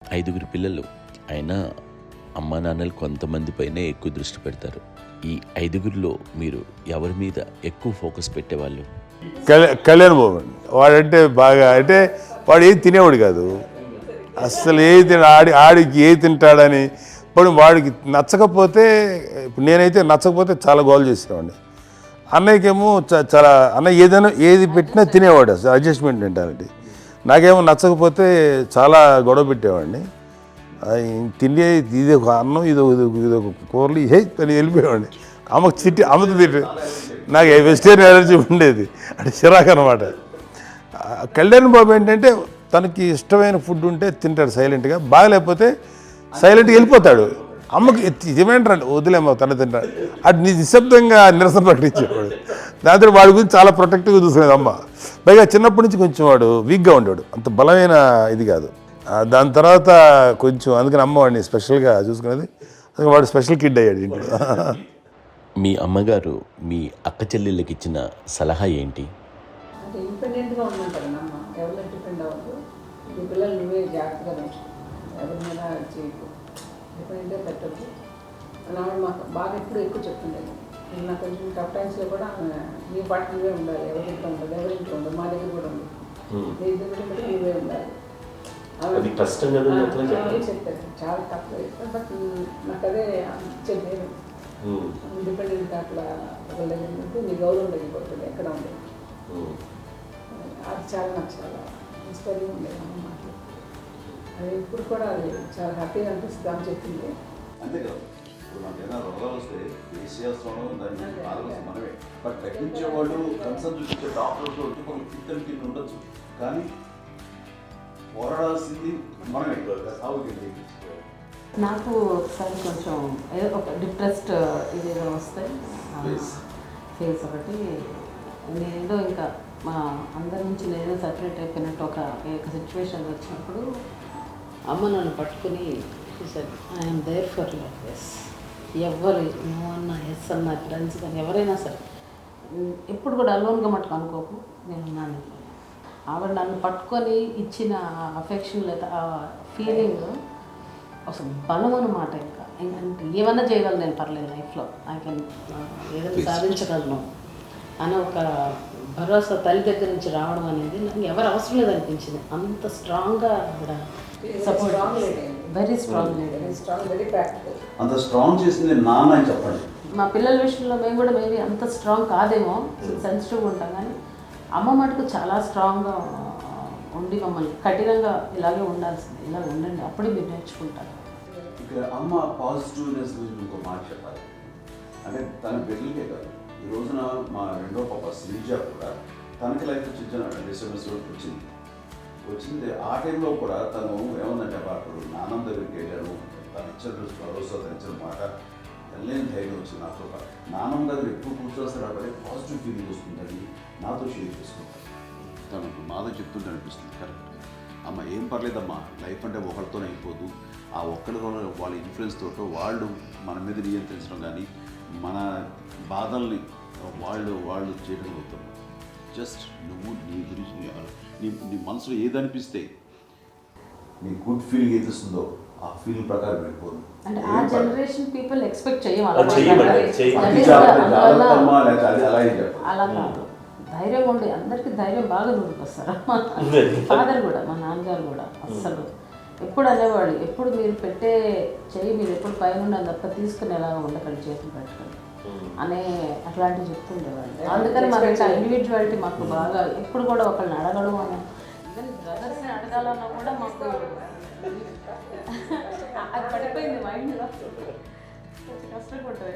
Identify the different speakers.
Speaker 1: ఐదుగురు పిల్లలు అయినా అమ్మా నాన్నలు కొంతమంది పైనే ఎక్కువ దృష్టి పెడతారు. ఈ ఐదుగురిలో మీరు ఎవరి మీద ఎక్కువ ఫోకస్ పెట్టేవాళ్ళు?
Speaker 2: కళ్యాణ్ బాబు అండి. వాడంటే బాగా అంటే వాడు ఏది తినేవాడు కాదు అస్సలు. ఆడికి ఏ తింటాడని ఇప్పుడు వాడికి నచ్చకపోతే, ఇప్పుడు నేనైతే నచ్చకపోతే చాలా గోల్ చేసేవాడిని. అన్నయ్యకేమో చాలా అన్నయ్య ఏదైనా ఏది పెట్టినా తినేవాడు, అసలు అడ్జస్ట్మెంట్ మెంటాలిటీ. నాకేమో నచ్చకపోతే చాలా గొడవ పెట్టేవాడిని. తిండి ఇది ఒక అన్నం ఇదొక కూరలు అని వెళ్ళిపోయేవాడిని. అమ్మకు అమ్మతో తిట్టి నాకు వెజిటేరియన్ ఎలర్జీ ఉండేది, అంటే చిరాకు అనమాట. కళ్యాణ్ బాబు ఏంటంటే తనకి ఇష్టమైన ఫుడ్ ఉంటే తింటాడు సైలెంట్గా, బాగలేకపోతే సైలెంట్గా వెళ్ళిపోతాడు. అమ్మకి ఇదేంటండి వదిలేమో తన తింటాడు, అటు నిశ్శబ్దంగా నిరసన ప్రకటించేవాడు. దాంతో వాడి గురించి చాలా ప్రొటెక్టివ్గా చూసుకునేది అమ్మ. పైగా చిన్నప్పటి నుంచి కొంచెం వాడు వీక్గా ఉండేవాడు, అంత బలమైన ఇది కాదు. దాని తర్వాత కొంచెం అందుకని అమ్మ వాడిని స్పెషల్గా చూసుకునేది. అందుకని వాడు స్పెషల్ కిడ్ అయ్యాడు ఇంట్లో.
Speaker 1: మీ అమ్మగారు మీ అక్క చెల్లెళ్ళకి ఇచ్చిన సలహా ఏంటి?
Speaker 3: అంటే ఇండిపెండెంట్గా ఉందంటారు అమ్మ, ఎవరిలో డిపెండ్ అవ్వదు. ఈ పిల్లలు నువ్వే జాగ్రత్తగా పెంచు, ఎవరి మీద చేయకు, డిపెండెంట్గా పెట్టద్దు అని ఆవిడ మాకు బాగా ఎప్పుడు ఎక్కువ చెప్తుండేది. నాకు కొంచెం టఫ్ టైమ్స్లో కూడా నీ పాటు నువ్వే ఉండాలి, ఎవరి ఇంట్లో ఉండదు, ఎవరి ఇంట్లో ఉండదు, మా దగ్గర కూడా ఉంది, నీ దగ్గర బట్టి నువ్వే ఉండాలి.
Speaker 1: అది కష్టం కదా
Speaker 3: చెప్పారు, చాలా టఫ్. బట్ నాకు అదే చెప్పేది, ఇండిపెండెంట్ అట్లా ఒకళ్ళ దగ్గర ఉంటే నీ గౌరవం తగ్గిపోతుంది, ఎక్కడ ఉండదు. అది చాలా నాకు చాలా ఇన్స్పైరింగ్ ఉండేది అమ్మ మాటలు. అది ఇప్పుడు కూడా అది చాలా హ్యాపీగా అనిపిస్తుంది అని చెప్పింది.
Speaker 4: అంతే కదా, ఇప్పుడు మనకి ఏదైనా రోగాలు వస్తే వేసేస్తాం, దాన్ని బాధపడుతుంది మనమే. బట్ తగ్గించే వాళ్ళు కన్సర్న్ చూపించే డాక్టర్స్ చుట్టుపక్కల ఫిట్టని కింద ఉండొచ్చు, కానీ పోరాడాల్సింది మనమే. సాగుతుంది
Speaker 3: నాకు ఒకసారి కొంచెం ఒక డిప్రెస్డ్ ఇదేదో వస్తే ఫేస్ ఒకటి, నేనేదో ఇంకా మా అందరి నుంచి నేనేదో సపరేట్ అయిపోయినట్టు ఒక సిచ్యువేషన్ వచ్చినప్పుడు అమ్మ నన్ను పట్టుకుని I'm there for you yes, ఎవరు నో అన్నా ఎస్ అన్న ఫ్రెండ్స్ కానీ ఎవరైనా సరే ఎప్పుడు కూడా అలోన్గా మట్టుకు అనుకోకు, నేను ఉన్నాను. ఆవిడ నన్ను పట్టుకొని ఇచ్చిన అఫెక్షన్ లేదా ఆ ఫీలింగ్ అసలు బలం అన్నమాట. ఇంకా ఏమన్నా చేయగలను నేను, పర్లేదు లైఫ్లో ఐ కెన్ ఏదైనా సాధించగలను అని ఒక భరోసా తల్లి దగ్గర నుంచి రావడం అనేది నాకు ఎవరు అవసరం లేదనిపించింది. అంత స్ట్రాంగ్గా ఆవిడ support, very strong, very practical.
Speaker 4: అంత స్ట్రాంగ్ చేసింది నాన్న అని చెప్పండి.
Speaker 3: మా పిల్లల విషయంలో మేము కూడా మేబీ అంత స్ట్రాంగ్ కాదేమో, సెన్సిటివ్గా ఉంటాం, కానీ అమ్మ మటుకు చాలా స్ట్రాంగ్గా ఉండి మమ్మల్ని కఠినంగా ఇలాగే ఉండాల్సింది, ఇలాగ ఉండండి అప్పుడే మీరు నేర్చుకుంటారు.
Speaker 4: ఇక్కడ అమ్మ పాజిటివ్నెస్ గురించి ఇంకో మాట చెప్పాలి. అంటే తన బిడ్డలకే కాదు, ఈ రోజున మా రెండో పాప శ్రీజ కూడా తనకి లైఫ్ చిన్న డిస్టర్బెన్స్ వచ్చింది. ఆ టైంలో కూడా తను ఏమందంటే అప్పుడు నాన్నమ్మ దగ్గరికి వెళ్ళాను, తను ఇచ్చిన భరోసా, తను ఇచ్చిన మాట వెళ్ళలేని ధైర్యం వచ్చింది. నాతో నాన్నమ్మ దగ్గర ఎక్కువ కూర్చొస్తే కాబట్టి పాజిటివ్ ఫీలింగ్ వస్తుందని నాతో షేర్ చేసుకుంటాను. తను మాతో చెప్తుంటే అనిపిస్తుంది కరెక్ట్, అమ్మ ఏం పర్లేదమ్మా, లైఫ్ అంటే ఒకరితోనే అయిపోదు, ఆ ఒక్కడి వాళ్ళ ఇన్ఫ్లుయెన్స్ తోటో వాళ్ళు మన మీద నియంత్రించడం కానీ మన బాధల్ని వాళ్ళు చేయడం అవుతాం. జస్ట్ నువ్వు నీ గురించి నీ మనసులో ఏదనిపిస్తే, నీ గుడ్ ఫీలింగ్ ఏదిస్తుందో ఆ ఫీలింగ్ ప్రకారం వెళ్ళిపోదు.
Speaker 3: అంటే ఆ జనరేషన్ పీపుల్ ఎక్స్పెక్ట్ అలా కాదు, ధైర్యం ఉండి అందరికీ ధైర్యం బాగా నూరుకొస్తారు. ఫాదర్ కూడా, మా నాన్నగారు కూడా అస్సలు ఎప్పుడు అనేవాళ్ళు, ఎప్పుడు మీరు పెట్టే చెయ్యి మీరు ఎప్పుడు పైన తప్ప తీసుకుని ఎలాగ ఉండకండి, చేతులు పెట్టకండి అనే అట్లాంటివి చెప్తుండేవాళ్ళు. అందుకని మాకు ఇండివిజువాలిటీ మాకు బాగా, ఎప్పుడు కూడా ఒకళ్ళని అడగడం అని, ఈవెన్ బ్రదర్స్ని అడగాలన్నా కూడా మాకు అది పడిపోయింది మైండ్లో, కష్టపడుతుంది.